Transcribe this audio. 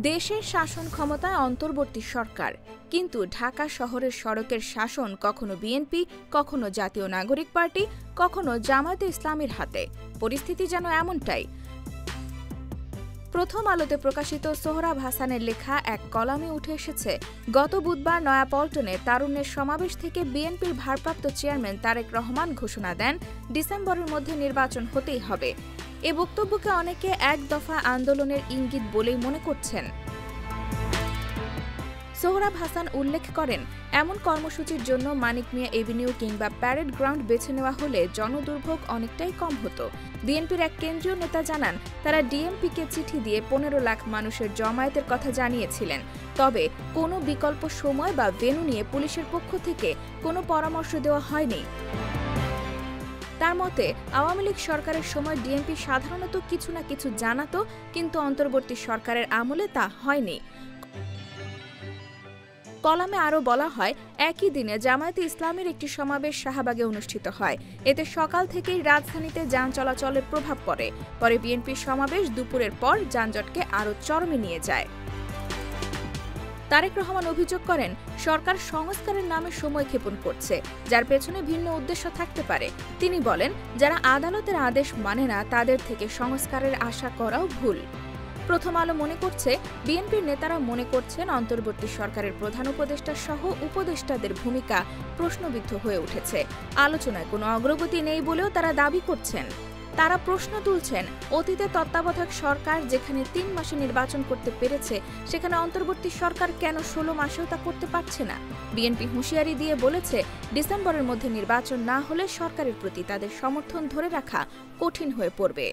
দেশের শাসন ক্ষমতায় অন্তর্বর্তী সরকার, কিন্তু ঢাকা শহরের সড়কের শাসন কখনো বিএনপি, কখনো জাতীয় নাগরিক পার্টি, কখনো জামায়াতে ইসলামীর হাতে। পরিস্থিতি যেন এমনটাই। প্রথম আলোতে প্রকাশিত সোহরাব হাসানের লেখা এক কলামে উঠে এসেছে, গত বুধবার নয়াপল্টনে তারুণ্যের সমাবেশ থেকে বিএনপির ভারপ্রাপ্ত চেয়ারম্যান তারেক রহমান ঘোষণা দেন, ডিসেম্বরের মধ্যে নির্বাচন হতেই হবে। এ বক্তব্যকে অনেকে এক দফা আন্দোলনের ইঙ্গিত বলেই মনে করছেন। সোহরাব হাসান উল্লেখ করেন, এমন কর্মসূচির জন্য মানিক মিয়া এভিনিউ কিংবা প্যারেড গ্রাউন্ড বেছে নেওয়া হলে জনদুর্ভোগ অনেকটাই কম হতো। বিএনপির এক কেন্দ্রীয় নেতা জানান, তারা ডিএমপিকে চিঠি দিয়ে 15 লাখ মানুষের জমায়েতের কথা জানিয়েছিলেন। তবে কোনো বিকল্প সময় বা ভেন্যু নিয়ে পুলিশের পক্ষ থেকে কোনো পরামর্শ দেওয়া হয়নি। তার মতে, আওয়ামী লীগ সরকারের সময় ডিএমপি সাধারণত কিছু না কিছু জানাতো, কিন্তু অন্তর্বর্তী সরকারের আমলে তা হয়নি। কলামে আরও বলা হয়, একই দিনে জামায়াতে ইসলামীর একটি সমাবেশ শাহবাগে অনুষ্ঠিত হয়। এতে সকাল থেকেই রাজধানীতে যান চলাচলের প্রভাব পড়ে। পরে বিএনপির সমাবেশ দুপুরের পর যানজটকে আরও চরমে নিয়ে যায়। তারেক রহমান অভিযোগ করেন, সরকার সংস্কারের নামে সময় ক্ষেপণ করছে, যার পেছনে ভিন্ন উদ্দেশ্য থাকতে পারে। তিনি বলেন, যারা আদালতের আদেশ মানে না তাদের থেকে সংস্কারের আশা করাও ভুল। প্রথম আলো মনে করছে, বিএনপির নেতারা মনে করছেন অন্তর্বর্তী সরকারের প্রধান উপদেষ্টা সহ উপদেষ্টাদের ভূমিকা প্রশ্নবিদ্ধ হয়ে উঠেছে। আলোচনায় কোনো অগ্রগতি নেই বলেও তারা দাবি করছেন। তারা প্রশ্ন তুলছেন, অতীতে তত্ত্বাবধায়ক সরকার যেখানে 3 মাসে নির্বাচন করতে পেরেছে, সেখানে অন্তর্বর্তী সরকার কেন 16 মাসেও তা করতে পারছে না। বিএনপি হুঁশিয়ারি দিয়ে বলেছে, ডিসেম্বরের মধ্যে নির্বাচন না হলে সরকারের প্রতি তাদের সমর্থন ধরে রাখা কঠিন হয়ে পড়বে।